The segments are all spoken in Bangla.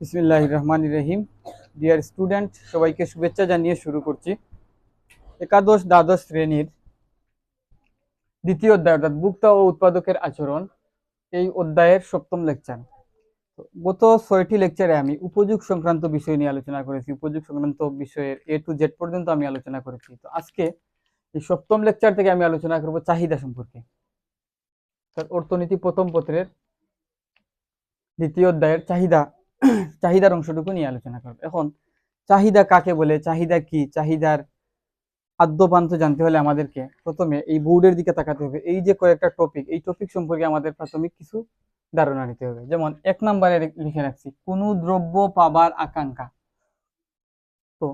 বিসমিল্লাহির রহমানির রহিম। ডিয়ার স্টুডেন্ট, সবাইকে শুভেচ্ছা জানিয়ে শুরু করছি একাদশ দ্বাদশ শ্রেণীর দ্বিতীয় অধ্যায় অর্থাৎ ভোক্তা ও উৎপাদকের আচরণ, এই অধ্যায়ের সপ্তম লেকচার। গত 6টি লেকচারে আমি উপযোগ সংক্রান্ত বিষয় নিয়ে আলোচনা করেছি। উপযোগ সংক্রান্ত বিষয়ের A to Z পর্যন্ত আমি আলোচনা করেছি। তো আজকে এই সপ্তম লেকচার থেকে আমি আলোচনা করব চাহিদা সম্পর্কে। অর্থনীতি প্রথম পত্রের দ্বিতীয় অধ্যায়ের চাহিদার অংশটুকু নিয়ে আলোচনা করব। এখন চাহিদা কাকে বলে, চাহিদা কি, চাহিদার আদ্যপান্ত জানতে হলে আমাদেরকে প্রথমে এই বোর্ডের দিকে তাকাতে হবে। এই যে কয়েকটা টপিক, এই টপিক সম্পর্কে আমাদের প্রাথমিক কিছু ধারণা নিতে হবে। যেমন 1 নম্বরে লিখে রাখছি কোনো দ্রব্য পাবার আকাঙ্ক্ষা। তো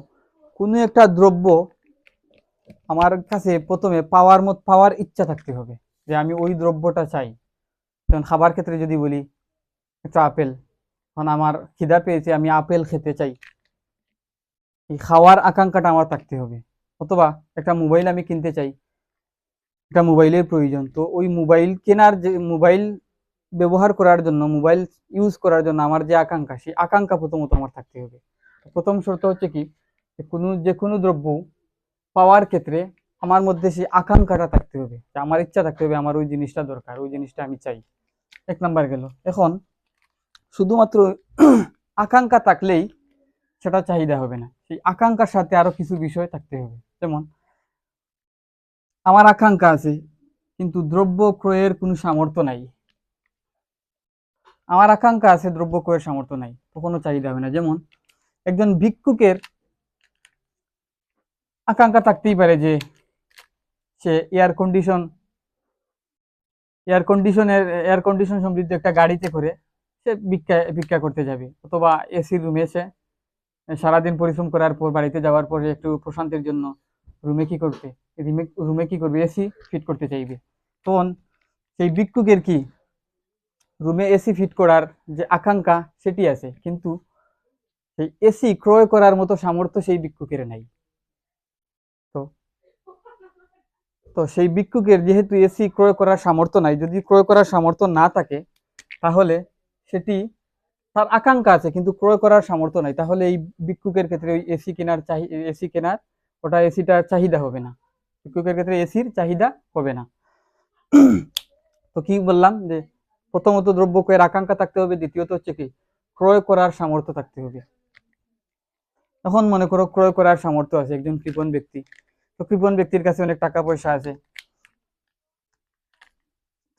কোনো একটা দ্রব্য আমার কাছে প্রথমে পাওয়ার ইচ্ছা থাকতে হবে, যে আমি ওই দ্রব্যটা চাই। যেমন খাবার ক্ষেত্রে যদি বলি একটা আপেল, এখন আমার খিদা পেয়েছে, আমি আপেল খেতে চাই, এই খাওয়ার আকাঙ্ক্ষাটা আমার থাকতে হবে। অথবা একটা মোবাইল আমি কিনতে চাই, একটা মোবাইলের প্রয়োজন, তো ওই মোবাইল কেনার যে মোবাইল ব্যবহার করার জন্য, মোবাইল ইউজ করার জন্য আমার যে আকাঙ্ক্ষা, সেই আকাঙ্ক্ষা প্রথমত আমার থাকতে হবে। প্রথম শর্ত হচ্ছে কি, যে কোনো দ্রব্য পাওয়ার ক্ষেত্রে আমার মধ্যে সেই আকাঙ্ক্ষাটা থাকতে হবে, আমার ইচ্ছা থাকতে হবে, আমার ওই জিনিসটা দরকার, ওই জিনিসটা আমি চাই। 1 নাম্বার গেল। এখন শুধুমাত্র আকাঙ্ক্ষা থাকলেই সেটা চাহিদা হবে না, সেই আকাঙ্ক্ষার সাথে আরো কিছু বিষয় থাকতে হবে। যেমন আমার আকাঙ্ক্ষা আছে কিন্তু দ্রব্য ক্রয়ের কোনো সামর্থ্য নাই, আমার আকাঙ্ক্ষা আছে দ্রব্য ক্রয়ের সামর্থ্য নাই, কখনো চাহিদা হবে না। যেমন একজন ভিক্ষুকের আকাঙ্ক্ষা থাকতেই পারে যে সে এয়ার কন্ডিশন সমৃদ্ধ একটা গাড়িতে করে সে ভিক্ষা করতে যাবে, অথবা এসির রুমে সে সারাদিন পরিশ্রম করার পর বাড়িতে যাওয়ার পরে একটু প্রশান্তির জন্য রুমে কি করবে, এসি ফিট করতে চাইবে। তখন সেই ভিক্ষুকের কি রুমে এসি ফিট করার যে আকাঙ্ক্ষা সেটি আছে, কিন্তু সেই এসি ক্রয় করার মতো সামর্থ্য সেই ভিক্ষুকের নাই। তো তো সেই ভিক্ষুকের যেহেতু এসি ক্রয় করার সামর্থ্য নাই, যদি ক্রয় করার সামর্থ্য না থাকে তাহলে সেটি, তার আকাঙ্ক্ষা আছে কিন্তু ক্রয় করার সামর্থ্য নাই, তাহলে এই ভিক্ষুকের ক্ষেত্রে ওই এসি কেনার এসিটার চাহিদা হবে না, ভিক্ষুকের ক্ষেত্রে এসির চাহিদা হবে না। তো কি বললাম, যে প্রথমত দ্রব্য ক্রয়ের আকাঙ্ক্ষা থাকতে হবে, দ্বিতীয়ত হচ্ছে কি ক্রয় করার সামর্থ্য থাকতে হবে। এখন মনে করো ক্রয় করার সামর্থ্য আছে একজন কৃপণ ব্যক্তি, তো কৃপণ ব্যক্তির কাছে অনেক টাকা পয়সা আছে,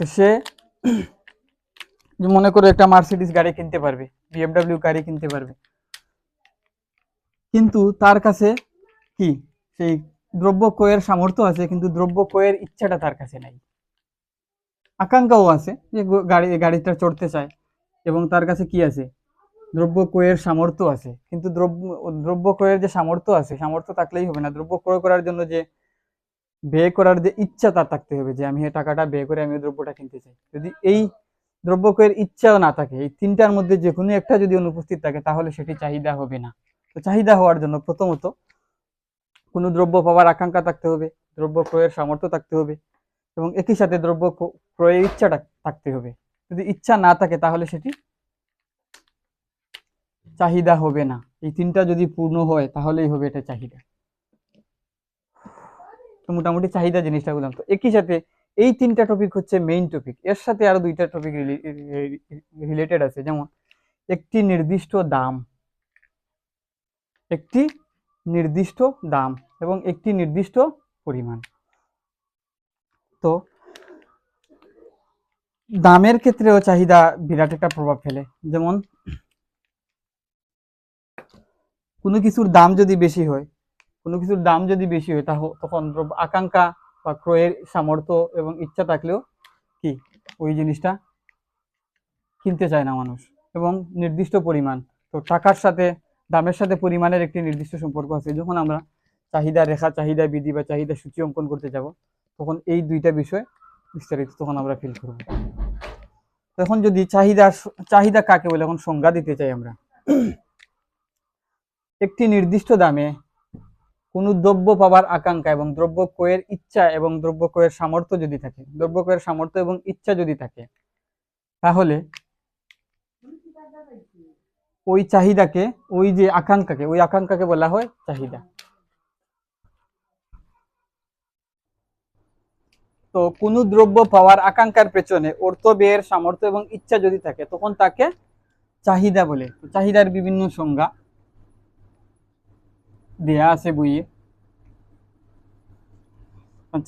তো সে মনে করো একটা মার্সিডিজ গাড়ি কিনতে পারবে, বিএমডব্লিউ গাড়ি কিনতে পারবে, কিন্তু তার কাছে কি সেই দ্রব্য ক্রয়ের সামর্থ্য আছে কিন্তু দ্রব্য ক্রয়ের ইচ্ছাটা তার কাছে নাই। আকাঙ্ক্ষাও আছে যে গাড়িটা চড়তে চায়, এবং তার কাছে কি আছে, দ্রব্য ক্রয়ের সামর্থ্য আছে, কিন্তু দ্রব্য ক্রয়ের যে সামর্থ্য আছে, সামর্থ্য থাকলেই হবে না, দ্রব্য ক্রয় করার জন্য যে ব্যয় করার যে ইচ্ছা তার থাকতে হবে, যে আমি এই টাকাটা ব্যয় করে আমি দ্রব্যটা কিনতে চাই। যদি এই দ্রব্য ক্রয়ের ইচ্ছাও না থাকে, এই তিনটার মধ্যে যে কোনো একটা যদি অনুপস্থিত থাকে তাহলে সেটি চাহিদা হবে না। তো চাহিদা হওয়ার জন্য প্রথমত কোনো দ্রব্য পাওয়ার আকাঙ্ক্ষা থাকতে হবে, দ্রব্য ক্রয়ের সামর্থ্য থাকতে হবে, এবং একই সাথে দ্রব্য ক্রয়ের ইচ্ছাটা থাকতে হবে। যদি ইচ্ছা না থাকে তাহলে সেটি চাহিদা হবে না। এই তিনটা যদি পূর্ণ হয় তাহলেই হবে এটা চাহিদা। তো মোটামুটি চাহিদা জিনিসটা বললাম। তো একই সাথে এই তিনটা টপিক হচ্ছে মেইন টপিক, এর সাথে আরো দুইটা টপিক রিলেটেড আছে। যেমন একটি নির্দিষ্ট দাম এবং একটি নির্দিষ্ট পরিমাণ। তো দামের ক্ষেত্রেও চাহিদা বিরাট একটা প্রভাব ফেলে। যেমন কোনো কিছুর দাম যদি বেশি হয় তখন আকাঙ্ক্ষা বা ক্রয়ের সামর্থ্য এবং ইচ্ছা থাকলেও কি ওই জিনিসটা কিনতে চায় না মানুষ। এবং নির্দিষ্ট পরিমাণ, তো টাকার সাথে দামের সাথে পরিমাণের একটি নির্দিষ্ট সম্পর্ক আছে। যখন আমরা চাহিদা রেখা, চাহিদা বিধি বা চাহিদা সূচি অঙ্কন করতে যাব, তখন এই দুইটা বিষয় বিস্তারিত তখন আমরা ফিল করব। তখন যদি চাহিদা কাকে বলে এখন সংজ্ঞা দিতে চাই আমরা, একটি নির্দিষ্ট দামে কোনো দ্রব্য পাবার আকাঙ্ক্ষা এবং দ্রব্য ক্রয়ের ইচ্ছা এবং দ্রব্য ক্রয়ের সামর্থ্য যদি থাকে, দ্রব্য ক্রয়ের সামর্থ্য এবং ইচ্ছা যদি থাকে, তাহলে ওই চাহিদাকে, ওই যে আকাঙ্ক্ষাকে, ওই আকাঙ্ক্ষাকে বলা হয় চাহিদা। তো কোন দ্রব্য পাওয়ার আকাঙ্ক্ষার পেছনে অর্থ ব্যয়ের সামর্থ্য এবং ইচ্ছা যদি থাকে তখন তাকে চাহিদা বলে। চাহিদার বিভিন্ন সংজ্ঞা দেয়া আছে বইয়ে।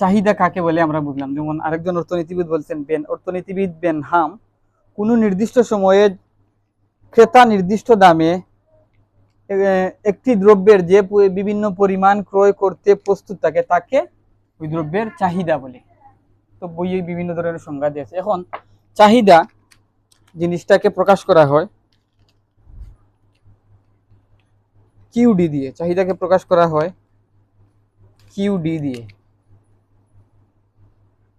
চাহিদা কাকে বলে আমরা বুঝলাম। যেমন আরেকজন অর্থনীতিবিদ বলছেন, অর্থনীতিবিদ বেনহাম, কোন নির্দিষ্ট সময়ে ক্রেতা নির্দিষ্ট দামে একটি দ্রব্যের যে বিভিন্ন পরিমাণ ক্রয় করতে প্রস্তুত থাকে তাকে ওই দ্রব্যের চাহিদা বলে। তো বইয়ে বিভিন্ন ধরনের সংজ্ঞা দিয়েছে। এখন চাহিদা জিনিসটাকে প্রকাশ করা হয় কিউডি দিয়ে। চাহিদাকে প্রকাশ করা হয় কিউডি দিয়ে।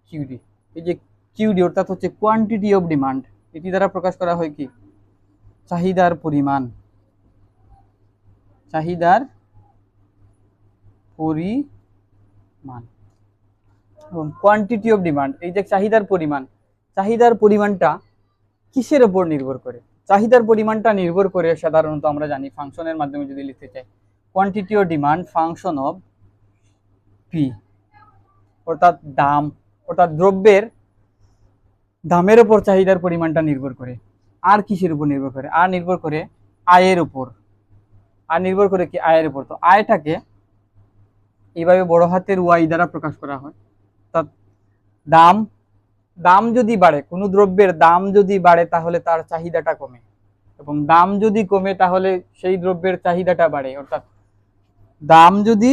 কিউডি, এই যে কিউডি অর্থাৎ হচ্ছে কোয়ান্টিটি অফ ডিমান্ড, এটি দ্বারা প্রকাশ করা হয় কি চাহিদার পরিমাণ। চাহিদার পরিমাণ এবং কোয়ান্টিটি অফ ডিমান্ড, এই যে চাহিদার পরিমাণ, চাহিদার পরিমাণটা কিসের উপর নির্ভর করে? চাহিদার পরিমাণটা নির্ভর করে সাধারণত আমরা জানি ফাংশনের মাধ্যমে যদি লিখতে চাই, quantity of demand function of P, অর্থাৎ দাম, অর্থাৎ দ্রব্যের দামের উপর চাহিদার পরিমাণটা নির্ভর করে। আর কিসের উপর নির্ভর করে? আর নির্ভর করে আয়ের উপর। আর নির্ভর করে কি আয়ের উপর। তো আয়টাকে এইভাবে বড় হাতের ওয়াই দ্বারা প্রকাশ করা হয়। অর্থাৎ দাম, দাম যদি বাড়ে, কোনো দ্রব্যের দাম যদি বাড়ে তাহলে তার চাহিদাটা কমে, এবং দাম যদি কমে তাহলে সেই দ্রব্যের চাহিদাটা বাড়ে। অর্থাৎ দাম যদি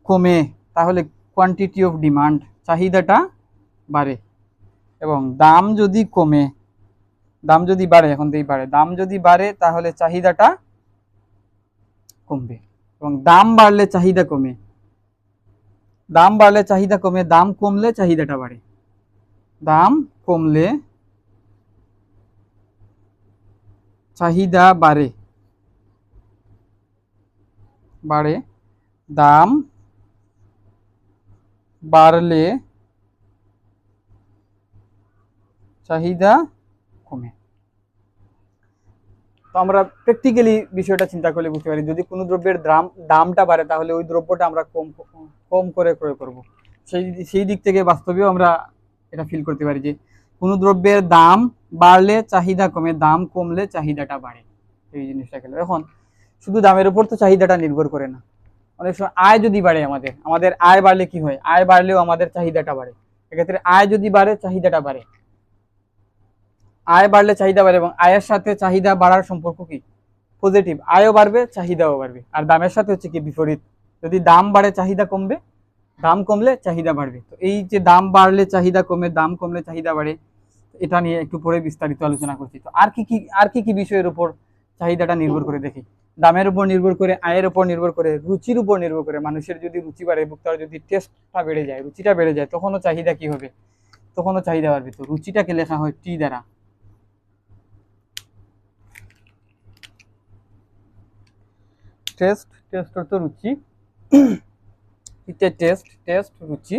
কমে তাহলে কোয়ান্টিটি অফ ডিমান্ড, চাহিদাটা বাড়ে, এবং দাম যদি কমে, দাম যদি বাড়ে, এখন এই বাড়ে, দাম যদি বাড়ে তাহলে চাহিদাটা কমবে, এবং দাম বাড়লে চাহিদা কমে, দাম বাড়লে চাহিদা কমে, দাম কমলে চাহিদাটা বাড়ে, দাম কমলে চাহিদা বাড়ে, বাড়ে, দাম বাড়লে চাহিদা কমে। তো আমরা প্র্যাকটিক্যালি বিষয়টা চিন্তা করলে বুঝতে পারি, যদি কোনো দ্রব্যের দামটা বাড়ে তাহলে ওই দ্রব্যটা আমরা কম কম করে ক্রয় করব। সেই দিক থেকে বাস্তবেও আমরা এটা ফিল করতে পারি যে কোনো দ্রব্যের দাম বাড়লে চাহিদা কমে, দাম কমলে চাহিদাটা বাড়ে। এই জিনিসটা গেল। এখন শুধু দামের উপর তো চাহিদাটা নির্ভর করে না, অনেক সময় আয় যদি বাড়ে, আমাদের আয় বাড়লে কি হয়, আয় বাড়লেও আমাদের চাহিদাটা বাড়ে। এক্ষেত্রে আয় যদি বাড়ে চাহিদাটা বাড়ে, আয় বাড়লে চাহিদা বাড়ে, এবং আয়ের সাথে চাহিদা বাড়ার সম্পর্ক কি পজিটিভ, আয়ও বাড়বে চাহিদাও বাড়বে। আর দামের সাথে হচ্ছে কি বিপরীত, যদি দাম বাড়ে চাহিদা কমবে, দাম কমলে চাহিদা বাড়বে। তো এই যে দাম বাড়লে চাহিদা কমে, দাম কমলে চাহিদা বাড়ে, এটা নিয়ে একটু পরে বিস্তারিত আলোচনা করছি। তো আর কি কি বিষয়ের উপর চাহিদাটা নির্ভর করে দেখি। দামের উপর নির্ভর করে, আয়ের উপর নির্ভর করে, রুচির উপর নির্ভর করে। মানুষের যদি রুচি বাড়ে, তার যদি টেস্টটা বেড়ে যায়, রুচিটা বেড়ে যায়, তখনও চাহিদা কি হবে, তখনও চাহিদা বাড়বে। তো রুচিটাকে লেখা হয় টি দ্বারা। টেস্ট, টেস্ট অর্থ রুচি, টেস্ট, টেস্ট রুচি।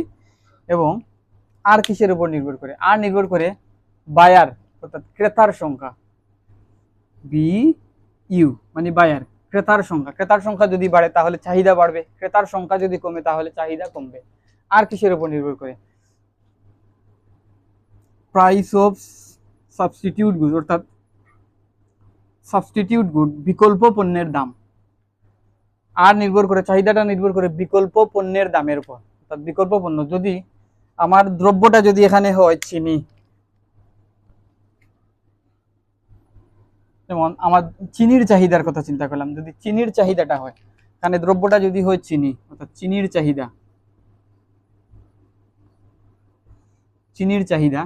এবং আর কিসের উপর নির্ভর করে? আর নির্ভর করে বায়ার, অর্থাৎ ক্রেতার সংখ্যা, বি ইউ মানে বায়ার, ক্রেতার সংখ্যা। ক্রেতার সংখ্যা যদি বাড়ে তাহলে চাহিদা বাড়বে, ক্রেতার সংখ্যা যদি কমে তাহলে চাহিদা কমবে। আর কিসের উপর নির্ভর করে? প্রাইস অফ সাবস্টিটিউট গুড, অর্থাৎ সাবস্টিটিউট গুড, বিকল্প পণ্যের দাম। আর নির্ভর করে, চাহিদাটা নির্ভর করে বিকল্প পণ্যের দামের উপর। অর্থাৎ বিকল্প পণ্য, যদি আমার দ্রব্যটা যদি এখানে হয় চিনি, যেমন আমার চিনির চাহিদার কথা চিন্তা করলাম, যদি চিনির চাহিদাটা হয়, এখানে দ্রব্যটা যদি হয় চিনি, অর্থাৎ চিনির চাহিদা, চিনির চাহিদা,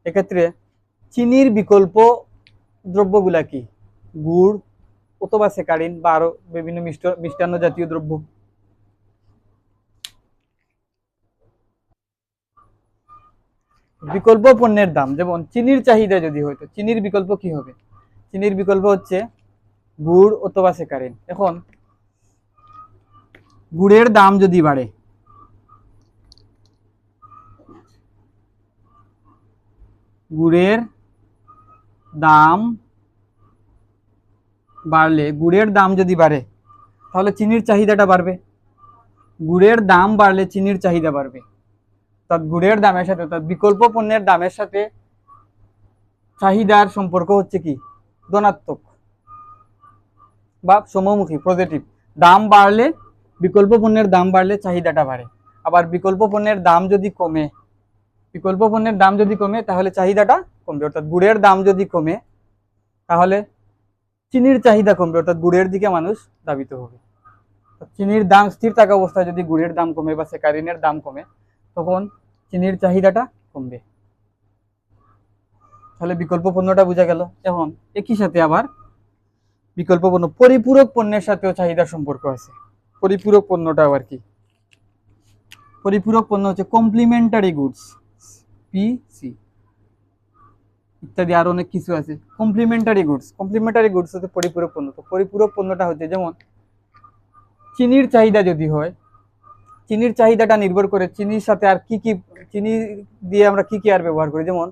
এক্ষেত্রে চিনির বিকল্প দ্রব্যগুলা কি? গুড় অথবা সেকারিন বা আরো বিভিন্ন মিষ্টান্ন জাতীয় দ্রব্য। বিকল্প পণ্যের দাম, যেমন চিনির চাহিদা যদি হয় তো চিনির বিকল্প কি হবে? চিনির বিকল্প হচ্ছে গুড় অথবা সেকারিন। এখন গুড়ের দাম যদি বাড়ে, গুড়ের দাম বাড়লে, গুড়ের দাম যদি বাড়ে তাহলে চিনির চাহিদাটা বাড়বে। গুড়ের দাম বাড়লে চিনির চাহিদা বাড়বে। অর্থাৎ গুড়ের দামের সাথে, অর্থাৎ বিকল্প পণ্যের দামের সাথে চাহিদার সম্পর্ক হচ্ছে কি, ধনাত্মক বা সমমুখী, পজিটিভ। দাম বাড়লে, বিকল্প পণ্যের দাম বাড়লে চাহিদাটা বাড়ে। আবার বিকল্প পণ্যের দাম যদি কমে, বিকল্প পণ্যের দাম যদি কমে তাহলে চাহিদাটা কমবে। অর্থাৎ গুড়ের দাম যদি কমে তাহলে চিনির চাহিদা কমবে, অর্থাৎ গুড়ের দিকে মানুষ ধাবিত হবে। চিনির দাম স্থির থাকা অবস্থায় যদি গুড়ের দাম কমে বা স্যাকারিনের দাম কমে তখন চিনির চাহিদাটা কমবে। তাহলে বিকল্প পণ্যটা বোঝা গেল। এখন একই সাথে আবার বিকল্প পণ্য, পরিপূরক পণ্যের সাথেও চাহিদার সম্পর্ক আছে। পরিপূরক পণ্যটা আবার কি? পরিপূরক পণ্য হচ্ছে কমপ্লিমেন্টারি গুডস, পিসি ইত্যাদি আরো অনেক কিছু আছে। কমপ্লিমেন্টারি গুডস, কমপ্লিমেন্টারি গুডস হচ্ছে পরিপূরক পণ্য। তো পরিপূরক পণ্যটা হচ্ছে যেমন চিনির চাহিদা যদি হয়, চিনির চাহিদাটা নির্ভর করে চিনির সাথে আর কি কি, চিনি দিয়ে আমরা কি কি আর ব্যবহার করি, যেমন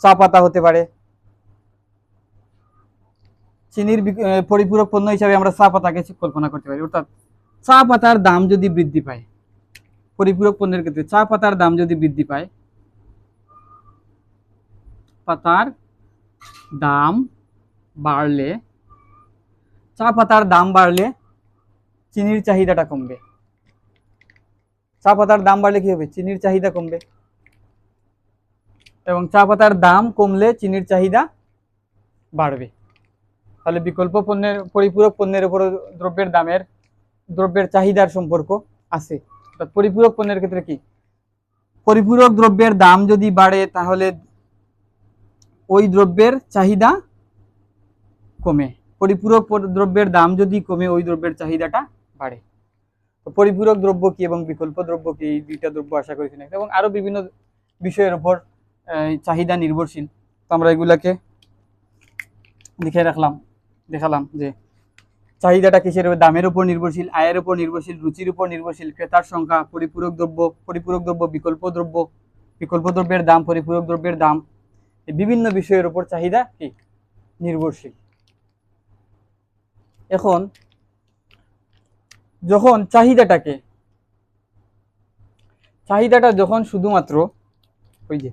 চা পাতা হতে পারে। চিনির পরিপূরক পণ্য হিসাবে আমরা চা পাতাকে কল্পনা করতে পারি। অর্থাৎ চা পাতার দাম যদি বৃদ্ধি পায়, পরিপূরক পণ্যের ক্ষেত্রে চা পাতার দাম যদি বৃদ্ধি পায়, পাতার দাম বাড়লে, চা পাতার দাম বাড়লে চিনির চাহিদাটা কমবে। চা পাতার দাম বাড়লে কি হবে? চিনির চাহিদা কমবে। এবং চা পাতার দাম কমলে চিনির চাহিদা বাড়বে। তাহলে বিকল্প পণ্যের, পরিপূরক পণ্যের উপর দ্রব্যের চাহিদার সম্পর্ক আছে। পরিপূরক পণ্যের ক্ষেত্রে কি, পরিপূরক দ্রব্যের দাম যদি বাড়ে তাহলে ওই দ্রব্যের চাহিদা কমে। পরিপূরক দ্রব্যের দাম যদি কমে ওই দ্রব্যের চাহিদাটা বাড়ে। তো পরিপূরক দ্রব্য কি এবং বিকল্প দ্রব্য কি, এই দুইটা দ্রব্য আশা করি না, এবং আরো বিভিন্ন বিষয়ের উপর চাহিদা নির্ভরশীল। তো আমরা এগুলাকে লিখে দেখালাম যে চাহিদাটা কিসের উপর? দামের উপর নির্ভরশীল, আয়ের উপর নির্ভরশীল, রুচির উপর নির্ভরশীল, ক্রেতার সংখ্যা, পরিপূরক দ্রব্য, বিকল্প দ্রব্যের দাম, পরিপূরক দ্রব্যের দাম, বিভিন্ন বিষয়ের উপর চাহিদা কি নির্ভরশীল। এখন যখন চাহিদাটা যখন শুধুমাত্র ওই যে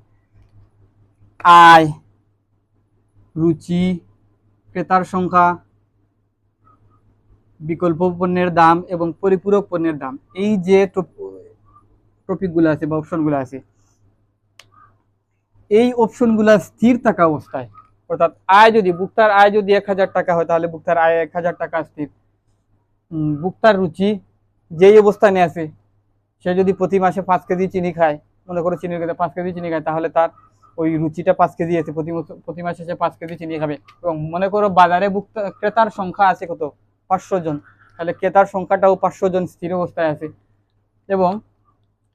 আয়, রুচি, ক্রেতার সংখ্যা, বিকল্প পণ্যের দাম এবং পরিপূরক পণ্যের দাম, এই যে টপিকগুলো আছে বা অপশনগুলো আছে, এই অপশনগুলো স্থির থাকা অবস্থায়, অর্থাৎ আয় যদি, ভোক্তার আয় যদি 1000 টাকা হয় তাহলে ভোক্তার আয় 1000 টাকা স্থির। ভোক্তার রুচি যেই অবস্থানে আছে, সে যদি প্রতি মাসে 5 কেজি চিনি খায়, মনে করো চিনির ক্ষেত্রে 5 কেজি চিনি খায়, তাহলে তার ওই রুচিটা 5 কেজি আছে, প্রতি মাসে সে 5 কেজি চিনি খাবে। এবং মনে করো বাজারে ক্রেতার সংখ্যা আছে কত? 500 জন, তাহলে ক্রেতার সংখ্যাটাও 500 জন স্থির অবস্থায় আছে। এবং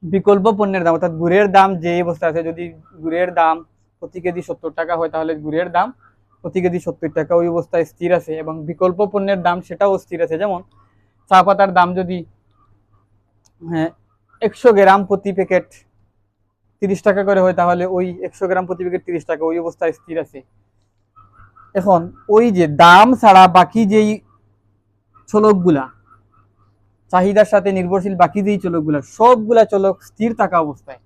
বিকল্প পণ্যের দাম, অর্থাৎ গুড়ের দাম যে অবস্থায় আছে, যদি গুড়ের দাম প্রতি কেজি 70 টাকা হয় তাহলে গুড়ের দাম প্রতি কেজি 70 টাকা, ওই অবস্থায় স্থির আছে। এবং বিকল্প পণ্যের দাম সেটাও স্থির আছে। যেমন চা পাতার দাম যদি 100 গ্রাম প্রতি প্যাকেট 30 টাকা করে হয় তাহলে ওই 100 গ্রাম প্রতি প্যাকেট 30 টাকা, ওই অবস্থায় স্থির আছে। এখন ওই যে দাম ছাড়া বাকি যেই চলকগুলা, চাহিদার সাথে নির্ভরশীল বাকি যেই চলকগুলা, সবগুলা চলক স্থির থাকা অবস্থায়,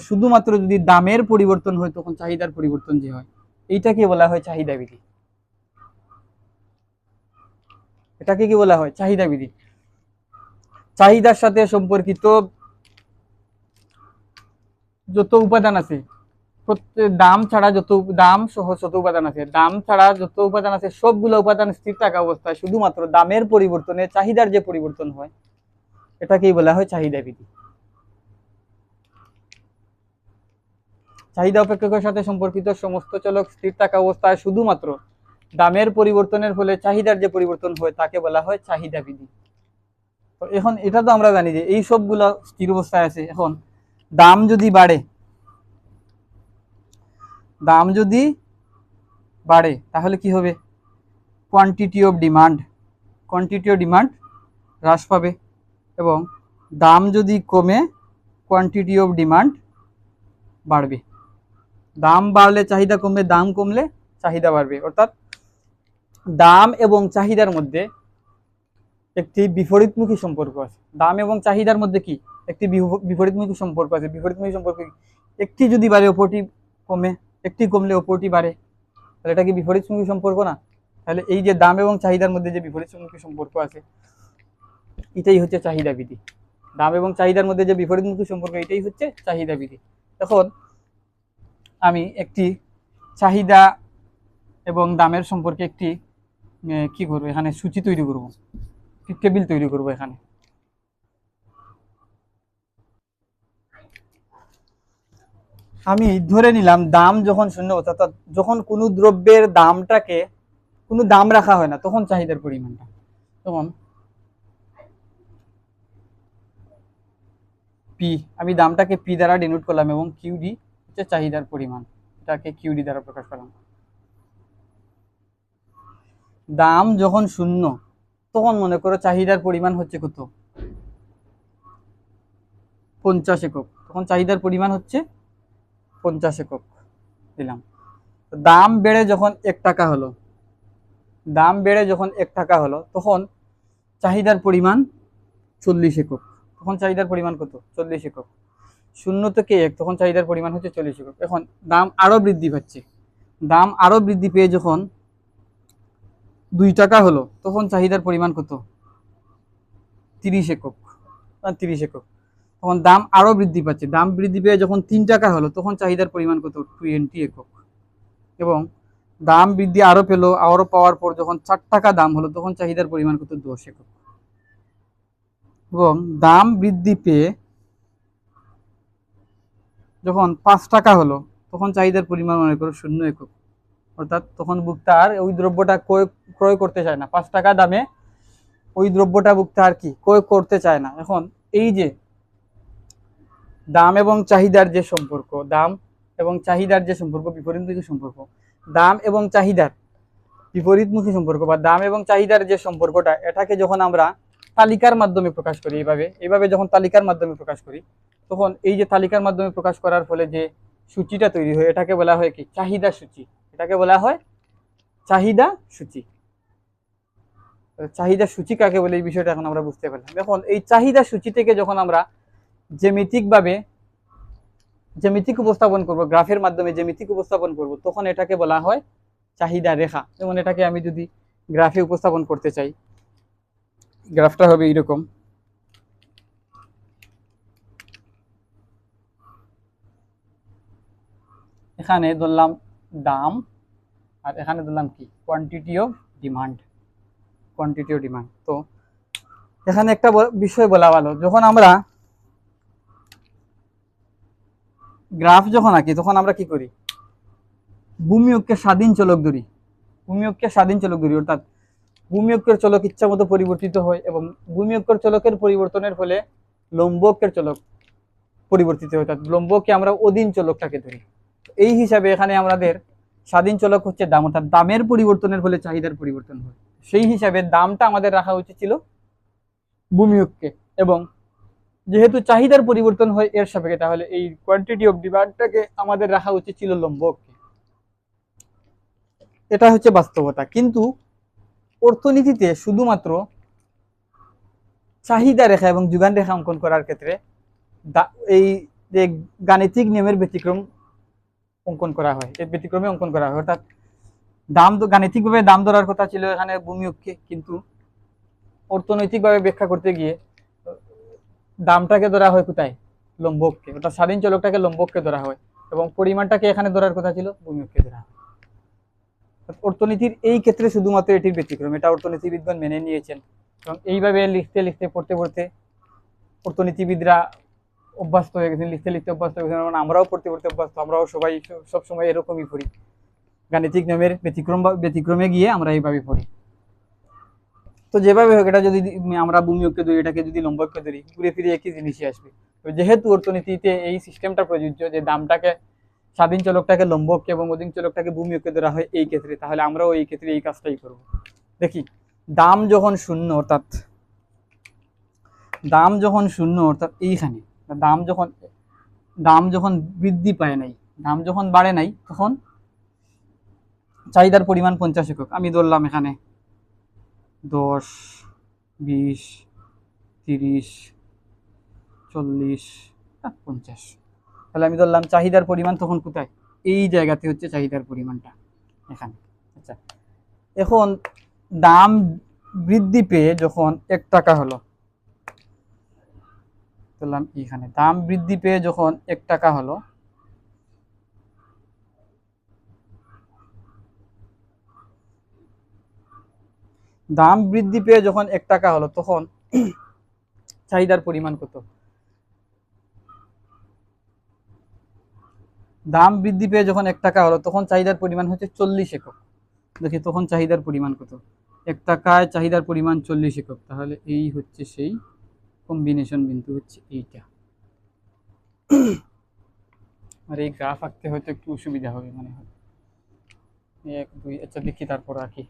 শুধুমাত্র যদি দামের পরিবর্তন হয় তখন চাহিদার পরিবর্তন যে হয়, এইটাকে বলা হয় চাহিদা বিধি। এটাকে কি বলা হয়? চাহিদা বিধি। চাহিদার সাথে সম্পর্কিত যত উপাদান আছে, দাম ছাড়া যত, দাম সহ যত উপাদান আছে, সবগুলো উপাদান স্থির থাকা অবস্থায় শুধুমাত্র দামের পরিবর্তনে চাহিদার যে পরিবর্তন হয়, এটাকেই বলা হয় চাহিদা বিধি। চাহিদা অপেক্ষকের সাথে সম্পর্কিত সমস্ত চলক স্থির থাকা অবস্থায় শুধুমাত্র দামের পরিবর্তনের ফলে চাহিদার যে পরিবর্তন হয় তাকে বলা হয় চাহিদা বিধি। তো এখন এটা তো আমরা জানি যে এই সবগুলো স্থির অবস্থায় আছে। এখন দাম যদি বাড়ে তাহলে কি হবে? কোয়ান্টিটি অফ ডিমান্ড হ্রাস পাবে। এবং দাম যদি কমে, কোয়ান্টিটি অফ ডিমান্ড বাড়বে। দাম বাড়লে চাহিদা কমবে, দাম কমলে চাহিদা বাড়বে। অর্থাৎ দাম এবং চাহিদার মধ্যে একটি বিপরীতমুখী সম্পর্ক আছে। দাম এবং চাহিদার মধ্যে কি একটি বিপরীতমুখী সম্পর্ক আছে। বিপরীতমুখী সম্পর্ক একটি যদি বাড়ে অপরটি কমে, একটি কমলে অপরটি বাড়ে, তাহলে এটা কি বিপরীতমুখী সম্পর্ক না? তাহলে এই যে দাম এবং চাহিদার মধ্যে যে বিপরীতমুখী সম্পর্ক আছে, এটাই হচ্ছে চাহিদা বিধি। দাম এবং চাহিদার মধ্যে যে বিপরীতমুখী সম্পর্ক, এটাই হচ্ছে চাহিদা বিধি। এখন আমি একটি চাহিদা এবং দামের সম্পর্কে একটি কি করবো, এখানে সূচি তৈরি করব, টেবিল তৈরি করব। এখানে আমি ধরে নিলাম দাম যখন শূন্য, অর্থাৎ যখন কোনো দ্রব্যের দামটাকে কোনো দাম রাখা হয় না, তখন চাহিদার পরিমাণটা, তখন পি, আমি দামটাকে পি দ্বারা ডিনোট করলাম এবং কিউডি হচ্ছে চাহিদার পরিমাণ, এটাকে কিউডি দ্বারা প্রকাশ করলাম। দাম যখন শূন্য, তখন মনে করো চাহিদার পরিমাণ হচ্ছে কত, 50 একক। তখন চাহিদার পরিমাণ হচ্ছে 50 একক দিলাম। দাম বেড়ে যখন 1 টাকা হলো, দাম বেড়ে যখন 1 টাকা হলো, তখন চাহিদার পরিমাণ 40 একক। তখন চাহিদার পরিমাণ কত, 40 একক। 0 থেকে 1, তখন চাহিদার পরিমাণ হচ্ছে 40 একক। এখন দাম আরো বৃদ্ধি পাচ্ছে, দাম আরো বৃদ্ধি পেয়ে যখন 2 টাকা হলো, তখন চাহিদার পরিমাণ কত, 30 একক। 30 একক। তখন দাম আরো বৃদ্ধি পাচ্ছে, দাম বৃদ্ধি পেয়ে যখন 3 টাকা হলো, তখন চাহিদার পরিমাণ কত, 20 একক। এবং দাম বৃদ্ধি আরো পেলো, আরো পাওয়ার পর যখন 4 টাকা দাম হলো, তখন চাহিদার পরিমাণ কত, 10 একক। এবং দাম বৃদ্ধি পেয়ে যখন 5 টাকা হলো, তখন চাহিদার পরিমাণ মনে করো 0 একক। অর্থাৎ তখন ভোক্তা আর ওই দ্রব্যটা ক্রয় করতে চায় না, 5 টাকা দামে ওই দ্রব্যটা ভোক্তা আর কি ক্রয় করতে চায় না। এখন এই যে দাম এবং চাহিদার যে সম্পর্ক, দাম এবং চাহিদার যে সম্পর্ক, বিপরীতমুখী সম্পর্ক, দাম এবং চাহিদার বিপরীতমুখী সম্পর্ক বা দাম এবং চাহিদার যে সম্পর্কটা, এটাকে যখন আমরা তালিকার মাধ্যমে প্রকাশ করি, এইভাবে যখন তালিকার মাধ্যমে প্রকাশ করি, তখন এই যে তালিকার মাধ্যমে প্রকাশ করার ফলে যে সূচিটা তৈরি হয়, এটাকে বলা হয় কি, চাহিদা সূচি। এটাকে বলা হয় চাহিদা সূচি। চাহিদা সূচি কাকে বলে, এই বিষয়টা এখন আমরা বুঝতে পারলাম। এখন এই চাহিদা সূচি থেকে যখন আমরা জ্যামিতিক উপস্থাপন করব, গ্রাফের মাধ্যমে জ্যামিতিক উপস্থাপন করব, তখন এটাকে বলা হয় চাহিদা রেখা। যেমন এটাকে আমি যদি গ্রাফে উপস্থাপন করতে চাই, গ্রাফটা হবে এরকম। এখানে ধরলাম দাম, আর এখানে ধরলাম কি, কোয়ান্টিটি অফ ডিমান্ড। তো এখানে একটা বিষয় বলা ভালো, যখন আমরা গ্রাফ যখন আঁকি, তখন আমরা কি করি, ভূমি অক্ষের স্বাধীন চলক ধরি। অর্থাৎ ভূমি অক্ষের চলক ইচ্ছা মতো পরিবর্তিত হয়, এবং ভূমি অক্ষের চলকের পরিবর্তনের ফলে লম্ব অক্ষের চলক পরিবর্তিত হয়, অর্থাৎ লম্ব অক্ষে আমরা অধীন চলকটাকে ধরি। এই হিসাবে এখানে আমাদের স্বাধীন চলক হচ্ছে দাম, অর্থাৎ দামের পরিবর্তনের ফলে চাহিদার পরিবর্তন হয়। সেই হিসাবে দামটা আমাদের রাখা উচিত ছিল ভূমি অক্ষে, এবং যেহেতু চাহিদার পরিবর্তন হয় এর সাপেক্ষে, তাহলে এই কোয়ান্টিটি অফ ডিমান্ডটাকে আমাদের রাখা উচিত ছিল লম্ব অক্ষে। এটা হচ্ছে বাস্তবতা। কিন্তু অর্থনীতিতে শুধুমাত্র চাহিদা রেখা এবং যোগান রেখা অঙ্কন করার ক্ষেত্রে এই যে গাণিতিক নিয়মের ব্যতিক্রম অঙ্কন করা হয়, এই ব্যতিক্রমে অঙ্কন করা হয়। অর্থাৎ দাম গাণিতিকভাবে দাম ধরার কথা ছিল এখানে ভূমি অক্ষে, কিন্তু অর্থনৈতিকভাবে ব্যাখ্যা করতে গিয়ে দামটাকে ধরা হয় কোথায়, লম্ব অক্ষে। অর্থাৎ স্বাধীন চলকটাকে লম্ব অক্ষে ধরা হয়, এবং পরিমাণটাকে এখানে ধরার কথা ছিল ভূমি অক্ষে ধরা হয়। অর্থনীতির এই ক্ষেত্রে শুধুমাত্র এটির ব্যতিক্রম, এটা অর্থনীতিবিদগণ মেনে নিয়েছেন, এবং এইভাবে লিখতে পড়তে অর্থনীতিবিদরা অভ্যস্ত হয়ে গেছেন, লিখতে অভ্যস্ত হয়ে গেছেন, এবং আমরাও পড়তে অভ্যস্ত। আমরাও সবাই সবসময় এরকমই পড়ি, গাণিতিক নিয়মের ব্যতিক্রমে গিয়ে আমরা এইভাবে পড়ি। তো যেভাবে হোক, এটা যদি আমরা ভূমি অক্ষে ধরি, এটাকে যদি লম্ব অক্ষে ধরি, ঘুরে ফিরে একই জিনিসই আসবে। তো যেহেতু অর্থনীতিতে এই সিস্টেমটা প্রযোজ্য, যে দামটাকে স্বাধীন চলকটাকে লম্ব অক্ষে এবং অধীন চলকটাকে ভূমি অক্ষে ধরা হয় এই ক্ষেত্রে, তাহলে আমরাও এই ক্ষেত্রে এই কাজটাই করব। দেখি, দাম যখন শূন্য, অর্থাৎ এইখানে দাম যখন বৃদ্ধি পায় নাই, দাম যখন বাড়ে নাই, তখন চাহিদার পরিমাণ 50 একক, আমি ধরলাম এখানে 10, 20, 30, 40, 50। তাহলে আমি ধরলাম চাহিদার পরিমাণ তখন কোথায়, এই জায়গাতে হচ্ছে চাহিদার পরিমাণটা এখানে। আচ্ছা, এখন দাম বৃদ্ধি পেয়ে যখন 1 টাকা হলো, ধরলাম এখানে দাম বৃদ্ধি পেয়ে যখন 1 টাকা হলো, দাম বৃদ্ধি পেয়ে যখন 1 টাকা হলো তখন চাহিদার পরিমাণ কত? দাম বৃদ্ধি পেয়ে যখন 1 টাকা হলো তখন চাহিদার পরিমাণ হচ্ছে 40 একক। দেখি তখন চাহিদার পরিমাণ কত? 1 টাকায় চাহিদার পরিমাণ 40 একক, তাহলে এই হচ্ছে সেই কম্বিনেশন বিন্দু হচ্ছে এইটা। আর এই গ্রাফ আঁকতে হয়তো একটু অসুবিধা হবে মনে হয়। 1, 2, আচ্ছা দেখি তারপর আঁকি।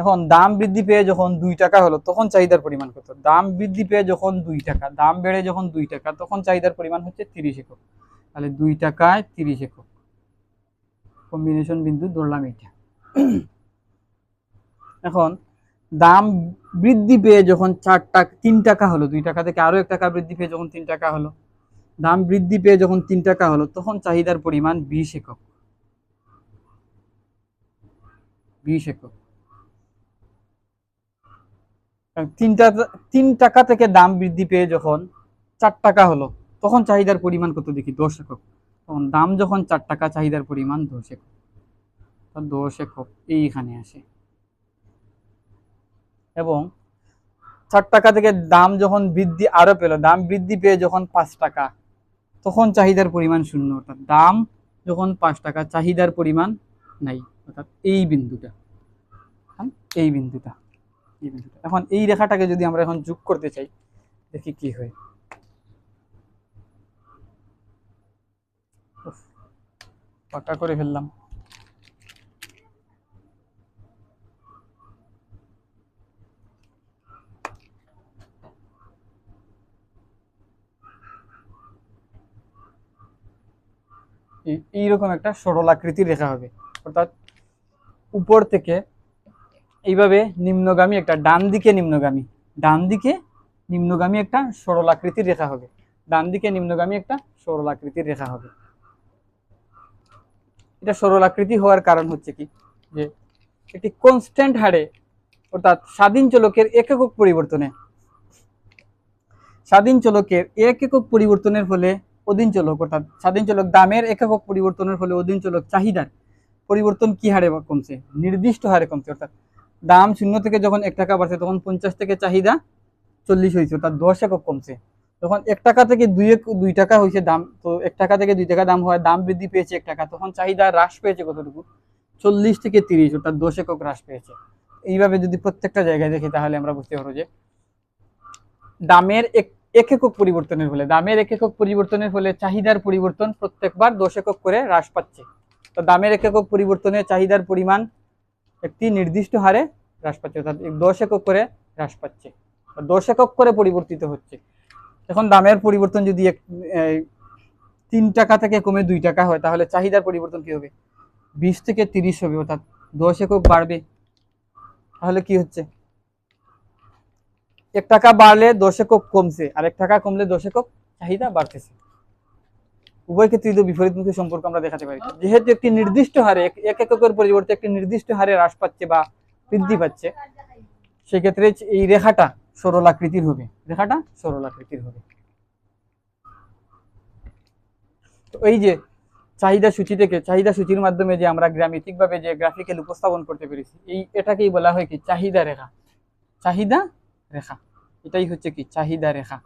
এখন দাম বৃদ্ধি পেয়ে যখন 2 টাকা হলো তখন চাহিদার পরিমাণ কত? দাম বৃদ্ধি পেয়ে যখন 2 টাকা, দাম বেড়ে যখন 2 টাকা তখন চাহিদার পরিমাণ হচ্ছে 30 একক। তাহলে 2 টাকায় 30 একক, কম্বিনেশন বিন্দু ধরলাম এটা। এখন দাম বৃদ্ধি পেয়ে যখন 3 টাকা হলো, 2 টাকা থেকে আরো 1 টাকা বৃদ্ধি পেয়ে যখন 3 টাকা হলো, দাম বৃদ্ধি পেয়ে যখন 3 টাকা হলো তখন চাহিদার পরিমাণ 20 একক, 20 একক। 3 টাকা থেকে দাম বৃদ্ধি পেয়ে যখন 4 টাকা হলো তখন চাহিদার পরিমাণ কত দেখি? 10 একক। তখন দাম যখন 4 টাকা, চাহিদার পরিমাণ 10 একক, 10 একক এইখানে আসে। এবং 4 টাকা থেকে দাম যখন বৃদ্ধি আরো পেল, দাম বৃদ্ধি পেয়ে যখন 5 টাকা তখন চাহিদার পরিমাণ 0, অর্থাৎ দাম যখন 5 টাকা চাহিদার পরিমাণ নাই, অর্থাৎ এই বিন্দুটা, এই বিন্দুটা, এই বিন্দুটা। এখন এই রেখাটাকে যদি আমরা এখন যোগ করতে চাই, দেখি কি হয়। পাকা করে ফেললাম। এইরকম একটা সরলাকৃতির রেখা হবে, অর্থাৎ উপর থেকে এইভাবে নিম্নগামী একটা, ডান দিকে নিম্নগামী একটা সরলাকৃতির রেখা হবে, ডান দিকে নিম্নগামী একটা সরলাকৃতির রেখা হবে। এটা সরলাকৃতি হওয়ার কারণ হচ্ছে কি, যে একটি কনস্ট্যান্ট হারে, অর্থাৎ স্বাধীন চলকের এক একক পরিবর্তনে, স্বাধীন চলকের এক একক পরিবর্তনের ফলে অধীন চলক, অর্থাৎ স্বাধীন চলক দামের এক একক পরিবর্তনের ফলে অধীন চলক চাহিদার পরিবর্তন কি হারে কমছে? নির্দিষ্ট হারে কমছে। অর্থাৎ দাম 0 থেকে যখন 1 টাকা বাড়ছে তখন 50 থেকে চাহিদা 40 হয়েছে, অর্থাৎ 10 একক কমছে। যখন 1 টাকা থেকে 2 টাকা হয়েছে দাম, তো 1 টাকা থেকে 2 টাকা দাম হয়, দাম বৃদ্ধি পেয়েছে 1 টাকা, তখন চাহিদা হ্রাস পেয়েছে কতটুকু? 40 থেকে 30, অর্থাৎ 10 একক হ্রাস পেয়েছে। এইভাবে যদি প্রত্যেকটা জায়গায় দেখি তাহলে আমরা বুঝতে পারবো যে দামের এক একক পরিবর্তনের ফলে, দামের এক একক পরিবর্তনের ফলে চাহিদার পরিবর্তন প্রত্যেকবার 10 একক করে হ্রাস পাচ্ছে। তো দামের এক একক পরিবর্তনে চাহিদার পরিমাণ একটি নির্দিষ্ট হারে হ্রাস পাচ্ছে, অর্থাৎ 10 একক করে হ্রাস পাচ্ছে, 10 একক করে পরিবর্তিত হচ্ছে। এখন দামের পরিবর্তন যদি 3 টাকা থেকে কমে 2 টাকা হয়, তাহলে চাহিদার পরিবর্তন কি হবে? 20 থেকে 30 হবে, অর্থাৎ 10 একক বাড়বে। তাহলে কি হচ্ছে? 1 টাকা বাড়লে 10 একক কমছে, আর 1 টাকা কমলে 10 একক চাহিদা বাড়তেছে। উভয় ক্ষেত্রে বিপরীতমুখী সম্পর্ক আমরা দেখাতে পারি। যেহেতু একটি নির্দিষ্ট হারে, এক এককের পরিবর্তে একটি নির্দিষ্ট হারে হ্রাস পাচ্ছে বা বৃদ্ধি পাচ্ছে, সেক্ষেত্রে এই রেখাটা সরলাকৃতির হবে, রেখাটা সরলাকৃতির হবে। তো এই যে চাহিদা সূচি থেকে, চাহিদা সূচির মাধ্যমে যে আমরা জ্যামিতিকভাবে যে গ্রাফিক্যাল উপস্থাপন করতে পেরেছি, এটাকেই বলা হয় কি? চাহিদা রেখা। চাহিদা রেখা, এটাই হচ্ছে কি? চাহিদা রেখা।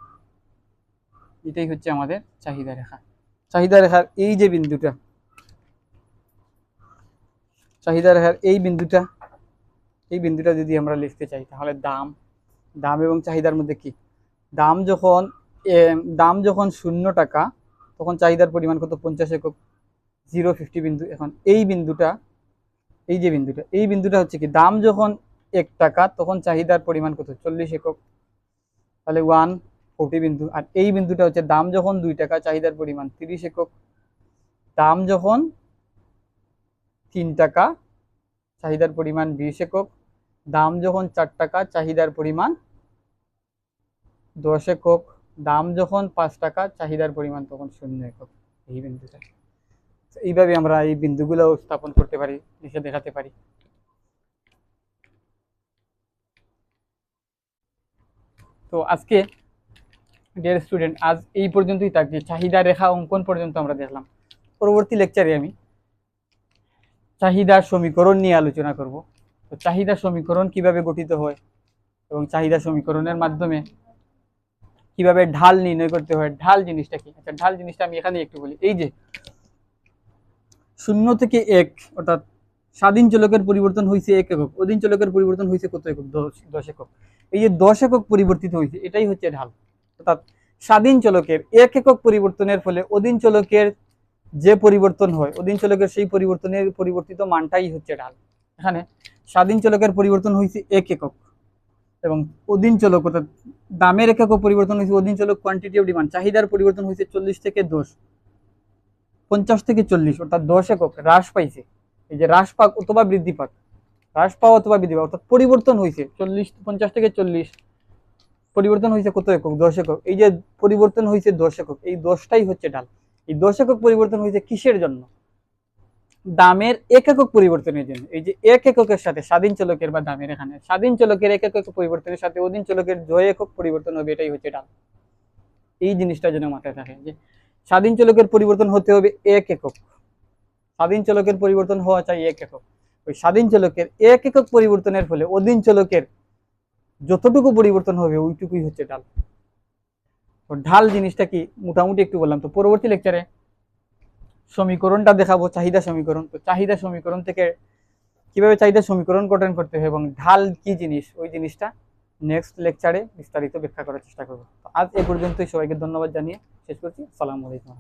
এটাই হচ্ছে আমাদের চাহিদা রেখা। চাহিদা রেখার এই যে বিন্দুটা, চাহিদা রেখার এই বিন্দুটা যদি আমরা লিখতে চাই, তাহলে দাম এবং চাহিদার মধ্যে কি? দাম যখন 0 টাকা তখন চাহিদার পরিমাণ কত? 50 একক, 0-50 বিন্দু। এখন এই বিন্দুটা, এই বিন্দুটা হচ্ছে কি? দাম যখন 1 টাকা তখন চাহিদার পরিমাণ কত? 40 একক, তাহলে 140 বিন্দু। আর এই বিন্দুটা হচ্ছে দাম যখন 2 টাকা চাহিদার পরিমাণ 30 একক, দাম যখন 3 টাকা চাহিদার পরিমাণ 20 একক, দাম যখন 4 টাকা চাহিদার পরিমাণ 10 একক, দাম যখন 5 টাকা চাহিদার পরিমাণ তখন 0 একক। এই বিন্দুটা, এইভাবে আমরা এই বিন্দুগুলো স্থাপন করতে পারি, লিখে দেখাতে পারি। তো আজকে ডিয়ার স্টুডেন্ট, আজ এই পর্যন্তই থাকবে। চাহিদা রেখা অঙ্কন পর্যন্ত আমরা দেখলাম। পরবর্তী লেকচারে আমি চাহিদার সমীকরণ নিয়ে আলোচনা করব। তো চাহিদা সমীকরণ কিভাবে গঠিত হয় এবং চাহিদা সমীকরণের মাধ্যমে কিভাবে ঢাল নির্ণয় করতে হয়, ঢাল জিনিসটা কি? আচ্ছা, ঢাল জিনিসটা আমি এখানে একটু বলি। এই যে 0 থেকে 1, অর্থাৎ স্বাধীন চলকের পরিবর্তন হয়েছে 1 একক, অধীন চলকের পরিবর্তন হয়েছে কত একক? 10 একক। এই যে 10 একক পরিবর্তিত হয়েছে, এটাই হচ্ছে ঢাল। অর্থাৎ স্বাধীন চলকের 1 একক পরিবর্তনের ফলে অধীন চলকের যে পরিবর্তন হয়, অধীন চলকের সেই পরিবর্তনের পরিবর্তিত মানটাই হচ্ছে ঢাল। এখানে স্বাধীন চলকের পরিবর্তন হয়েছে 1 একক এবং অধীন চলক অর্থাৎ দামের একক পরিবর্তন হয়েছে, অধীন চলক কোয়ান্টিটি অফ ডিমান্ড চাহিদার পরিবর্তন হয়েছে 40 থেকে 10, 50 থেকে 40, অর্থাৎ 10 একক হ্রাস পাইছে। এই যে হ্রাস পাক অথবা বৃদ্ধি পাক, হ্রাস পাওয়া অথবা বৃদ্ধি পাক, অর্থাৎ পরিবর্তন হয়েছে 50 থেকে 40, পরিবর্তন হয়েছে কত একক? 10 একক। এই যে পরিবর্তন হয়েছে 10 একক, এই 10টাই হচ্ছে ঢাল। এই 10 একক পরিবর্তন হয়েছে কিসের জন্য? দামের 1 একক পরিবর্তনের জন্য। এই যে 1 এককের সাথে স্বাধীন চলকের বা দামের, এখানে স্বাধীন চলকের 1 একক পরিবর্তনের সাথে অধীন চলকের 2 একক পরিবর্তন হবে, এটাই হচ্ছে ঢাল। এই জিনিসটা যেন মাথায় থাকে যে স্বাধীন চলকের পরিবর্তন হতে হবে 1 একক, স্বাধীন চলকের পরিবর্তন হওয়া চাই 1 একক। ওই স্বাধীন চলকের 1 একক পরিবর্তনের ফলে অধীন চলকের যতটুকু পরিবর্তন হবে ওইটুকুই হচ্ছে ঢাল। তো ঢাল জিনিসটা কি মোটামুটি একটু বললাম। তো পরবর্তী লেকচারে সমীকরণটা দেখাবো, চাহিদা সমীকরণ। তো চাহিদা সমীকরণ থেকে কিভাবে চাহিদা সমীকরণ গঠন করতে হবে এবং ঢাল কি জিনিস, ওই জিনিসটা নেক্সট লেকচারে বিস্তারিত ব্যাখ্যা করার চেষ্টা করবো। তো আজ এ পর্যন্তই, সবাইকে ধন্যবাদ জানিয়ে শেষ করছি। আসসালামু আলাইকুম।